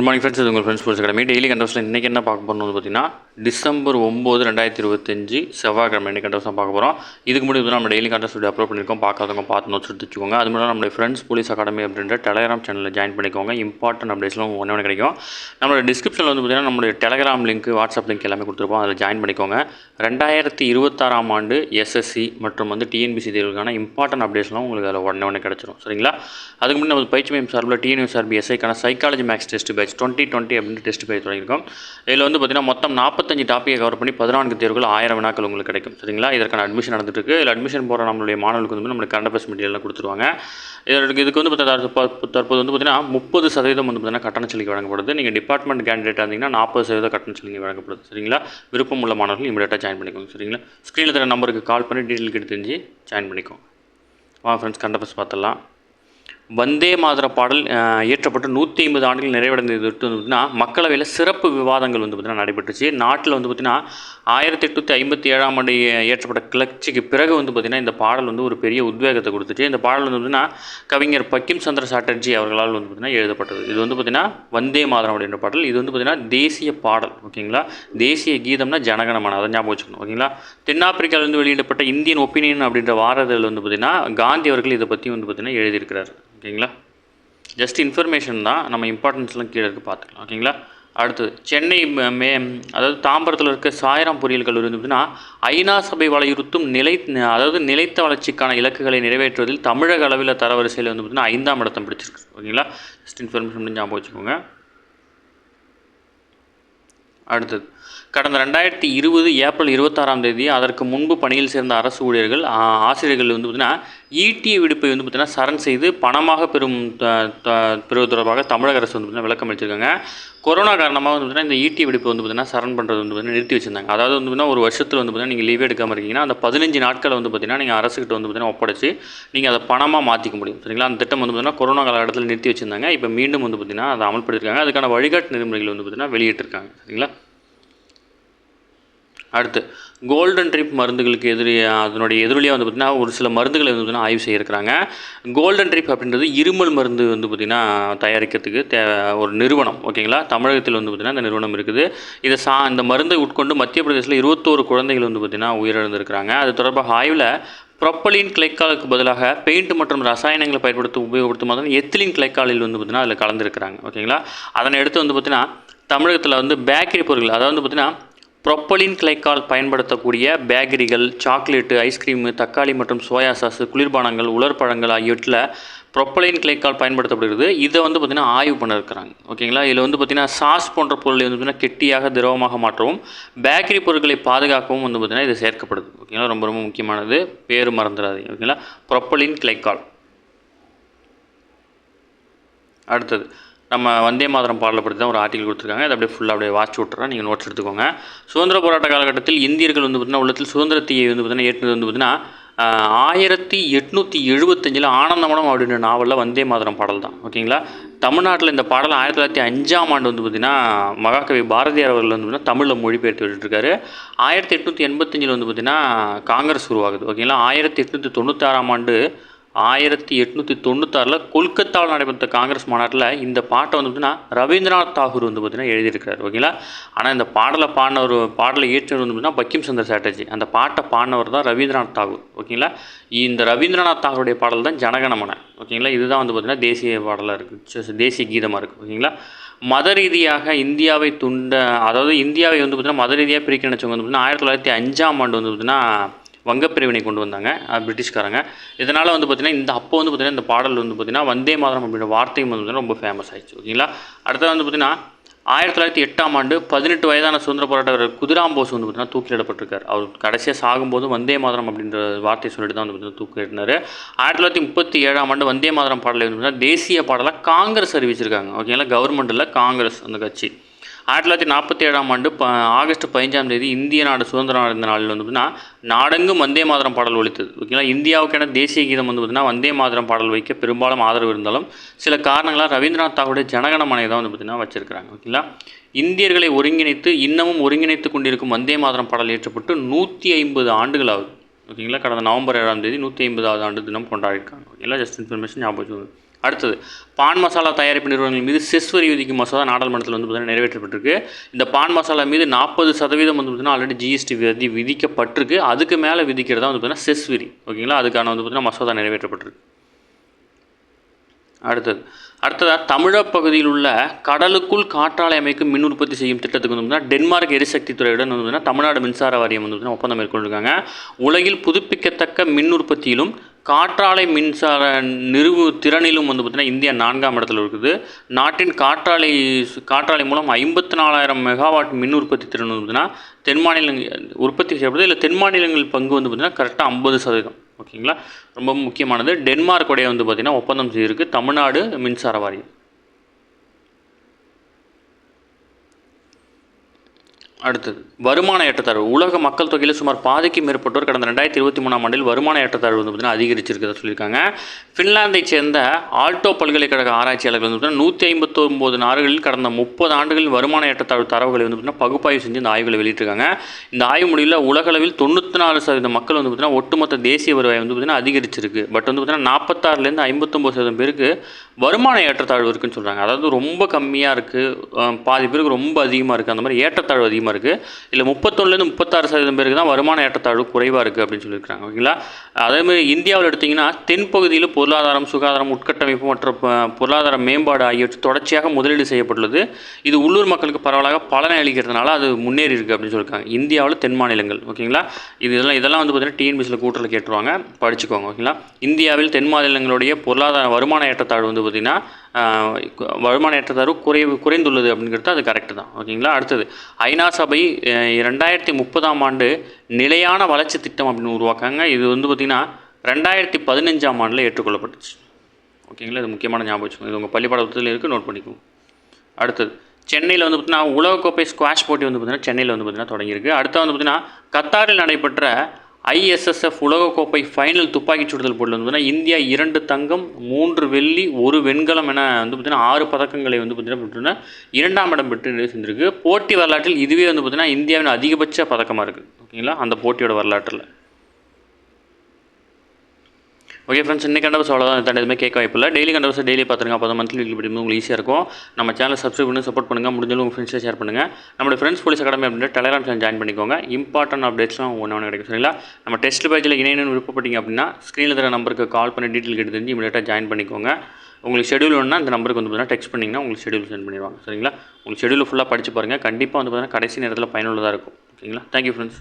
Good morning friends, இது உங்கள் friends sports academy. Daily கண்டோஸில் இன்றைக்கி என்ன பார்க்க போகிறோம்னு பார்த்தீங்கன்னா டிசம்பர் 9, 2025 செவ்வாய்க்கிழமை இன்றைக்கி கண்டோஸ் தான் பார்க்க போகிறோம். இதுக்கு முன்னாடி நம்ம டெய்லி கண்டோஸ் வீடியோ அப்லோட் பண்ணியிருக்கோம். பார்க்காதவங்க பார்த்து நோட்ஸ் எடுத்து வச்சுக்கோங்க. அது மூலம் நம்மளுடைய ஃப்ரெண்ட்ஸ் போலீஸ் அகாடமி அப்படின்ற டெலகிராம் சேனலில் ஜாயின் பண்ணிக்கோங்க. இம்பார்ட்டன்ட் அப்டேட்ஸ்லாம் ஒன்று கிடைக்கும். நம்மளோட டிஸ்கிரிப்ஷனில் வந்து பார்த்தீங்கன்னா நம்மளுடைய டெலகிராம் லிங்க், வாட்ஸ்அப் லிங்க் எல்லாமே கொடுத்துருப்போம். அதில் ஜாயின் பண்ணிக்கோங்க. 2026 ஆண்டு எஸ்எஸ்சி மற்றும் வந்து டிஎன்பிசி தேர்வுக்கான இம்பார்ட்டன்ட் அப்டேட்ஸ்லாம் உங்களுக்கு அதில் உடனே கிடைச்சிடும். சரிங்களா? அதுக்கு முன்னாடி நம்ம பயிற்சி மையம் சார்பில் டிஎன்யூஎஸ்ஆர்பி எஸ்ஐக்கான சைக்காலஜி மேக்ஸ் டெஸ்ட் பேட்ச் 2020 அப்படின்னு டெஸ்ட் பேட்ச் தொடங்கியிருக்கோம். இதில் வந்து பார்த்தீங்கன்னா மொத்தம் 45 டாப்பிக்கை கவர் பண்ணி 14 தேர்வுகள் 1000 வினாக்கள் உங்களுக்கு கிடைக்கும். சரிங்களா? இதற்கான அட்மிஷன் நடந்துட்டு இருக்கு. இதில் அட்மிஷன் போகிற நம்மளுடைய மாணவர்களுக்கு வந்து நம்மளுக்கு கரண்ட் அஃபேர்ஸ் மெட்டீரியல்லாம் கொடுத்துருவாங்க. இதுக்கு வந்து தற்போது வந்து பார்த்தீங்கன்னா 30% வந்து பார்த்தீங்கன்னா கட்டண சலுகை வழங்கப்படுது. நீங்கள் டிபார்ட்மெண்ட் கேண்டிடேட்டாக இருந்தீங்கன்னா 40% கட்டண சலுகை வழங்கப்படுது. சரிங்களா? விருப்பம் உள்ள மாணவர்கள் இமீடியட்டாக ஜாயின் பண்ணிக்கோங்க. சரிங்களா? ஸ்க்ரீனில் தர நம்பருக்கு கால் பண்ணி டீட்டெயில் கேட்டு தெரிஞ்சு ஜாயின் பண்ணிக்கோங்க. ஃப்ரெண்ட்ஸ், கரண்ட் அஃபேர்ஸ் பார்த்துடலாம். வந்தே மாதர பாடல் இயற்றப்பட்டு 150 ஆண்டுகள் நிறைவடைந்தது வந்து பார்த்திங்கன்னா மக்களவையில் சிறப்பு விவாதங்கள் வந்து பார்த்திங்கன்னா நடைபெற்றுச்சு. நாட்டில் வந்து பார்த்திங்கன்னா 1857 ஆண்டு இயற்றப்பட்ட கிளர்ச்சிக்கு பிறகு வந்து பார்த்திங்கன்னா இந்த பாடல் வந்து ஒரு பெரிய உத்வேகத்தை கொடுத்துச்சு. இந்த பாடல் வந்து பார்த்திங்கன்னா கவிஞர் பக்கிம் சந்திர சாட்டர்ஜி அவர்களால் வந்து பார்த்திங்கன்னா எழுதப்பட்டது. இது வந்து பார்த்திங்கன்னா வந்தே மாதரம் அப்படின்ற பாடல். இது வந்து பார்த்திங்கன்னா தேசிய பாடல். ஓகேங்களா? தேசிய கீதம்னா ஜனகணமன, அதை ஞாபகம் வச்சுக்கணும். ஓகேங்களா? தென்னாப்பிரிக்காவிலிருந்து வெளியிடப்பட்ட இந்தியன் ஒப்பீனியன் அப்படின்ற வாரத்தில் வந்து பார்த்திங்கன்னா காந்தி அவர்கள் இதை பற்றி வந்து பார்த்திங்கன்னா எழுதியிருக்கிறார். ஓகேங்களா? ஜஸ்ட் இன்ஃபர்மேஷன் தான், நம்ம இம்பார்ட்டன்ஸ்லாம் கீழே இருக்குது பார்த்துக்கலாம். ஓகேங்களா? அடுத்தது சென்னை அதாவது தாம்பரத்தில் இருக்க சாய்ராம் பொறியியல் கல்லூரி வந்து பார்த்திங்கன்னா ஐநா சபை வலியுறுத்தும் நிலைத்த வளர்ச்சிக்கான இலக்குகளை நிறைவேற்றுவதில் தமிழக அளவில் தரவரிசையில் வந்து பார்த்திங்கன்னா 5ஆம் இடத்தை பிடிச்சிருக்கு. ஓகேங்களா? ஜஸ்ட் இன்ஃபர்மேஷன் ஞாபகம் வச்சுக்கோங்க. அடுத்தது கடந்த 2020 ஏப்ரல் 26 அதற்கு முன்பு பணியில் சேர்ந்த அரசு ஊழியர்கள், ஆசிரியர்கள் வந்து பார்த்திங்கன்னா ஈட்டிய விடுப்பை வந்து பார்த்திங்கன்னா சரண் செய்து பணமாக பெறுவது தொடர்பாக தமிழக அரசு வந்து பார்த்திங்கன்னா விளக்கம் அளிச்சிருக்காங்க. கொரோனா காரணமாக வந்து பார்த்திங்கன்னா இந்த ஈட்டிய விடுப்பை வந்து பார்த்திங்கன்னா சரண் பண்ணுறது வந்து பார்த்திங்கன்னா நிறுத்தி வச்சிருந்தாங்க. அதாவது வந்து பார்த்திங்கன்னா ஒரு வருஷத்தில் வந்து பார்த்திங்கன்னா நீங்கள் லீவ் எடுக்காமல் இருக்கீங்கன்னா அந்த 15 நாட்களை வந்து பார்த்திங்கன்னா நீங்கள் அரசுக்கிட்ட வந்து பார்த்திங்கன்னா ஒப்படைச்சு நீங்கள் அதை பணமாக மாற்றிக்க முடியும். சரிங்களா? அந்த திட்டம் வந்து பார்த்திங்கன்னா கொரோனா காலகட்டத்தில் நிறுத்தி வச்சிருந்தாங்க. இப்போ மீண்டும் வந்து பார்த்திங்கன்னா அதை அமல்படுத்திருக்காங்க. அதுக்கான வழிகாட்டு நெறிமுறைகள் வந்து பார்த்திங்கன்னா வெளியிட்டிருக்காங்க. சரிங்களா? அடுத்து கோல்டன் ட்ரிப் மருந்துகளுக்கு அதனுடைய எதிரொலியாக வந்து பார்த்திங்கன்னா ஒரு சில மருந்துகளை வந்து பார்த்திங்கன்னா ஆய்வு செய்யிருக்கிறாங்க. கோல்டன் ட்ரிப் அப்படின்றது இருமல் மருந்து வந்து பார்த்திங்கன்னா தயாரிக்கிறதுக்கு ஒரு நிறுவனம். ஓகேங்களா? தமிழகத்தில் வந்து பார்த்திங்கன்னா இந்த நிறுவனம் இருக்குது. இந்த மருந்தை உட்கொண்டு மத்திய பிரதேசத்தில் 21 குழந்தைகள் வந்து பார்த்திங்கன்னா உயிரிழந்திருக்கிறாங்க. அது தொடர்பாக ஆய்வில் ப்ரொப்பலின் கிளைக்காலுக்கு பதிலாக பெயிண்ட் மற்றும் ரசாயனங்களை உபயோகப்படுத்தும் போது எத்திலின் கிளைக்காலில் வந்து பார்த்திங்கன்னா அதில் கலந்துருக்கிறாங்க. ஓகேங்களா? அதனை எடுத்து வந்து பார்த்திங்கன்னா தமிழகத்தில் வந்து பேக்கரி பொருட்கள், அதாவது வந்து பார்த்திங்கன்னா ப்ரொப்பலின் கிளைக்கால் பயன்படுத்தக்கூடிய பேக்கரிகள், சாக்லேட்டு, ஐஸ்கிரீமு, தக்காளி மற்றும் சோயா சாஸு, குளிர்பானங்கள், உலர்பழங்கள் ஆகியவற்றில் ப்ரொப்பலின் கிளைக்கால் பயன்படுத்தப்படுகிறது. இதை வந்து பார்த்திங்கன்னா ஆய்வு பண்ணியிருக்கிறாங்க. ஓகேங்களா? இதில் வந்து பார்த்திங்கன்னா சாஸ் போன்ற பொருளை வந்து பார்த்திங்கன்னா கெட்டியாக திரவமாக மாற்றவும் பேக்கரி பொருட்களை பாதுகாக்கவும் வந்து பார்த்திங்கன்னா இது சேர்க்கப்படுது. ஓகேங்களா? ரொம்ப ரொம்ப முக்கியமானது, பேர் மறந்துடாதீங்க. ஓகேங்களா? ப்ரொப்பலின் கிளைக்கால். அடுத்தது நம்ம வந்தே மாதரம் பாடலை பற்றி தான் ஒரு ஆர்டிகல் கொடுத்துருக்காங்க. அதை அப்படியே ஃபுல்லாக அப்படியே வாட்ச் விட்டுறேன், நீங்கள் நோட்ஸ் எடுத்துக்கோங்க. சுதந்திர போராட்ட காலகட்டத்தில் இந்தியர்கள் வந்து பார்த்திங்கன்னா உள்ளத்தில் சுதந்திரத்தையை வந்து பார்த்திங்கன்னா ஏற்றது வந்து பார்த்திங்கன்னா 1875 ஆனந்தமடம் அப்படின்ற நாவலில் வந்தே மாதரம் பாடல் தான். ஓகேங்களா? தமிழ்நாட்டில் இந்த பாடல் 1905 வந்து பார்த்திங்கன்னா மகாகவி பாரதியார் அவர்கள் வந்து பார்த்திங்கன்னா தமிழில் மொழிபெயர்த்து விட்டுருக்காரு. 1885 வந்து பார்த்திங்கன்னா காங்கிரஸ் உருவாகுது. ஓகேங்களா? 1896 கொல்கத்தாவில் நடைபெற்ற காங்கிரஸ் மாநாட்டில் இந்த பாட்டை வந்து பார்த்திங்கன்னா ரவீந்திரநாத் தாகூர் வந்து பார்த்திங்கன்னா எழுதியிருக்கிறார். ஓகேங்களா? ஆனால் இந்த பாடலை இயற்றியவர் வந்து பார்த்திங்கன்னா பக்கிம் சந்திர சாட்டர்ஜி. அந்த பாட்டை பாடினவர் தான் ரவீந்திரநாத் தாகூர். ஓகேங்களா? இந்த ரவீந்திரநாத் தாகூருடைய பாடல் தான் ஜனகணமன. ஓகேங்களா? இதுதான் வந்து பார்த்திங்கன்னா தேசிய பாடலாக இருக்குது, தேசிய கீதமாக இருக்குது. ஓகேங்களா? மத ரீதியாக இந்தியாவை இந்தியாவை வந்து பார்த்திங்கன்னா மத ரீதியாக பிரிக்க நினச்சவங்க வந்து பார்த்திங்கன்னா 1905 வந்து பார்த்திங்கன்னா வங்கப்பிரிவினை கொண்டு வந்தாங்க பிரிட்டிஷ்காரங்க. இதனால் வந்து பார்த்திங்கன்னா அப்போ வந்து பார்த்திங்கன்னா இந்த பாடல் வந்து பார்த்திங்கன்னா வந்தே மாதரம் அப்படின்ற வார்த்தையும் வந்து ரொம்ப ஃபேமஸ் ஆயிடுச்சு. ஓகேங்களா? அடுத்தது வந்து பார்த்திங்கன்னா 1908 18 வயதான சுதந்திர போராட்ட வீரர் குதிராம் போஸ் வந்து பார்த்திங்கன்னா தூக்கிலிடப்பட்டிருக்கார். அவர் கடைசியாக சாகும்போது வந்தே மாதரம் அப்படின்ற வார்த்தையை சொல்லிட்டு தான் வந்து பார்த்திங்கன்னா தூக்கிலிட்டார். 1937 வந்தே மாதரம் பாடலை வந்து பார்த்திங்கன்னா தேசிய பாடலாக காங்கிரஸ் அறிவிச்சிருக்காங்க. ஓகேங்களா? கவர்மெண்ட்டில் காங்கிரஸ் அந்த கட்சி. 1947 ஆகஸ்ட் 15 இந்திய நாடு சுதந்திரம் அடைந்த நாளில் வந்து பார்த்திங்கன்னா நாடெங்கும் வந்தே மாதரம் பாடல் ஒலித்தது. ஓகேங்களா? இந்தியாவுக்கான தேசிய கீதம் வந்து பார்த்திங்கன்னா வந்தே மாதரம் பாடல் வைக்க பெரும்பாலும் ஆதரவு இருந்தாலும் சில காரணங்களாக ரவீந்திரநாத் தாகூருடைய ஜனகணமனை தான் வந்து பார்த்திங்கன்னா வச்சிருக்கிறாங்க. ஓகேங்களா? இந்தியர்களை இன்னமும் ஒருங்கிணைத்து கொண்டிருக்கும் வந்தே மாதரம் பாடல் இயற்றப்பட்டு 150 ஆண்டுகள் ஆகுது. ஓகேங்களா? கடந்த நவம்பர் 7 150வது ஆண்டு தினம் கொண்டாடிருக்காங்க. ஓகேங்களா? ஜஸ்ட் இன்ஃபர்மேஷன் ஞாபகம். அடுத்தது பான் மசாலா தயாரிப்பு நிறுவனங்கள் மீது செஸ் வரி விதிக்கும் மசோதா நாடாளுமன்றத்தில் வந்து பார்த்திங்கன்னா நிறைவேற்றப்பட்டிருக்கு. இந்த பான் மசாலா மீது 40% வந்து பார்த்திங்கன்னா ஆல்ரெடி ஜிஎஸ்டி விதிக்கப்பட்டிருக்கு. அதுக்கு மேலே விதிக்கிறதா வந்து பார்த்திங்கன்னா செஸ் வரி. ஓகேங்களா, அதுக்கான வந்து பார்த்திங்கன்னா மசோதா நிறைவேற்றப்பட்டிருக்கு. அடுத்ததாக தமிழக பகுதியில் உள்ள கடலுக்குள் காற்றாலை அமைக்கும் மின் உற்பத்தி செய்யும் திட்டத்துக்கு வந்து டென்மார்க் எரிசக்தி துறையுடன் வந்து தமிழ்நாடு மின்சார வாரியம் வந்து ஒப்பந்தம் மேற்கொண்டிருக்காங்க. உலகில் புதுப்பிக்கத்தக்க மின் உற்பத்தியிலும் காற்றாலை மின்சார திறனிலும் வந்து பார்த்திங்கன்னா இந்தியா 4ஆம் இடத்துல இருக்குது. நாட்டின் காற்றாலை மூலம் 54,000 மெகாவாட் மின் உற்பத்தி திறன் வந்து பார்த்திங்கன்னா தென் மாநிலங்கள் உற்பத்தி செய்யப்படுது. இல்லை தென் மாநிலங்கள் பங்கு வந்து பார்த்திங்கன்னா கரெக்டாக 50%. ஓகேங்களா, ரொம்ப முக்கியமானது. டென்மார்க்குடைய வந்து பார்த்திங்கன்னா ஒப்பந்தம் செய்திருக்கு தமிழ்நாடு மின்சார வாரியம். அடுத்தது வருமான ஏற்றத்தாழ்வு. உலக மக்கள் தொகையில் சுமார் பாதிக்கு மேற்பட்டோர் கடந்த 2023ஆம் ஆண்டில் வருமான ஏற்றத்தாழ்வு வந்து பார்த்திங்கன்னா அதிகரிச்சிருக்கிறதா சொல்லியிருக்காங்க. ஃபின்லாந்தை சேர்ந்த ஆல்டோ பல்கலைக்கழக ஆராய்ச்சியாளர்கள் வந்து பார்த்திங்கன்னா 159 நாடுகளில் கடந்த 30 ஆண்டுகளில் வருமான ஏற்றத்தாழ்வு தரவுகளை வந்து பார்த்திங்கன்னா பகுப்பாய்வு செஞ்சு இந்த ஆய்வுகளை வெளியிட்டிருக்காங்க. இந்த ஆய்வு முடிவில் உலகளவில் 94% மக்கள் வந்து பார்த்திங்கன்னா ஒட்டுமொத்த தேசிய வருவாய் வந்து பார்த்திங்கன்னா அதிகரிச்சிருக்கு. பட் வந்து பார்த்திங்கன்னா 46லேருந்து 59% பேருக்கு வருமான ஏற்றத்தாழ்வு இருக்குன்னு சொல்கிறாங்க. அதாவது ரொம்ப கம்மியாக இருக்குது, பாதி பேருக்கு ரொம்ப அதிகமாக இருக்குது, அந்த மாதிரி ஏற்றத்தாழ்வு அதிகமாக இருக்குது. இல்லை 31லேருந்து 36% பேருக்கு தான் வருமான ஏற்றத்தாழ்வு குறைவாக இருக்குது அப்படின்னு சொல்லியிருக்காங்க. ஓகேங்களா, அதேமாதிரி இந்தியாவில் எடுத்திங்கன்னா தென்பகுதியில் பொருளாதாரம், சுகாதாரம், உட்கட்டமைப்பு மற்றும் பொருளாதார மேம்பாடு ஆகியவற்றை தொடர்ச்சியாக முதலீடு செய்யப்பட்டுள்ளது. இது உள்ளூர் மக்களுக்கு பரவலாக பலனை அளிக்கிறதுனால அது முன்னேறி இருக்குது அப்படின்னு சொல்லியிருக்காங்க. இந்தியாவில் தென் மாநிலங்கள். ஓகேங்களா, இதெல்லாம் வந்து பார்த்திங்கன்னா டிஎன்பிசியில் கூட்டத்தில் கேட்டுருவாங்க, படிச்சுக்கோங்க. ஓகேங்களா, இந்தியாவில் தென் மாநிலங்களுடைய வருமான ஏற்றத்தாழ்வு வந்து பார்த்திங்கன்னா வருமான ஏற்றத்தாழ்வு குறைந்துள்ளது அப்படிங்கிறது அது கரெக்டு தான். ஓகேங்களா, அடுத்தது ஐநா சபை 2030ஆம் ஆண்டு நிலையான வளர்ச்சி திட்டம் அப்படின்னு உருவாக்காங்க. இது வந்து பார்த்திங்கன்னா 2015ஆம் ஆண்டில் ஏற்றுக்கொள்ளப்பட்டுச்சு. ஓகேங்களா, இது முக்கியமான ஞாபகம் வச்சுக்கோங்க. இது உங்கள் பள்ளிப்பாடத்தில் இருக்குது, நோட் பண்ணிக்கோங்க. அடுத்தது சென்னையில் வந்து பார்த்திங்கன்னா உலகக்கோப்பை ஸ்குவாஷ் போட்டி வந்து பார்த்திங்கன்னா சென்னையில் வந்து பார்த்திங்கன்னா தொடங்கியிருக்கு. அடுத்து வந்து பார்த்திங்கன்னா கத்தாரில் நடைபெற்ற ISSF உலகக்கோப்பை ஃபைனல் துப்பாக்கிச் சுடுதல் போட்டியில் வந்து பார்த்திங்கன்னா இந்தியா 2 தங்கம் 3 வெள்ளி 1 வெண்கலம் என வந்து பார்த்திங்கன்னா 6 பதக்கங்களை வந்து பார்த்திங்கன்னா பெற்றுன்னா 2ஆம் இடம் பெற்று நிறைவு செஞ்சிருக்கு. போட்டி வரலாற்றில் இதுவே வந்து பார்த்திங்கன்னா இந்தியாவின் அதிகபட்ச பதக்கமாக இருக்குது. ஓகேங்களா, அந்த போட்டியோட வரலாற்றில். ஓகே ஃப்ரெண்ட்ஸ், இன்றைக்கி கண்டவர்ஸ் அவ்வளோதான். தாண்டி எதுவுமே கேட்க வாய்ப்பில்லை. டெய்லி கண்டவர்ஸ் டெய்லி பார்த்துருங்க. அப்போ தான் மந்த்லி வீக்லி படிக்கும்போது உங்களுக்கு ஈஸியாக இருக்கும். நம்ம சேனல் சப்ஸ்கிரைப் பண்ணி சப்போர்ட் பண்ணுங்கள். முடிஞ்சாலும் உங்கள் ஃப்ரெண்ட்ஸை ஷேர் பண்ணுங்கள். நம்மளோட ஃப்ரெண்ட்ஸ் போலீஸ் அகாடமி அப்படின்ற டெலிகிராம் சேனல் ஜாயின் பண்ணிக்கோங்க. இம்பார்ட்டன்ட் அப்டேட்ஸ்லாம் ஒன்று கிடைக்கும். சரிங்களா, நம்ம டெஸ்ட் பேஜில் இணையன்னு விருப்பப்பட்டீங்க அப்படின்னா ஸ்க்ரீனில் தர நம்பருக்கு கால் பண்ணி டீட்டெயில் கேட்டு தெரிஞ்சு இமீடியட்டாக ஜாயின் பண்ணிக்கோங்க. உங்களுக்கு ஷெடியூல் வேணும்னா இந்த நம்பருக்கு வந்து பார்த்தீங்கன்னா டெக்ஸ்ட் பண்ணிங்கன்னா உங்களுக்கு ஷெடியூல் சென்ட் பண்ணிடுவாங்க. சரிங்களா, உங்களுக்கு ஷெடியூல் ஃபுல்லாக படித்து பாருங்கள். கண்டிப்பாக வந்து பார்த்தீங்கன்னா கடைசி நேரத்தில் பயனுள்ளதாக இருக்கும். ஓகேங்களா, தேங்க்யூ ஃப்ரெண்ட்ஸ்.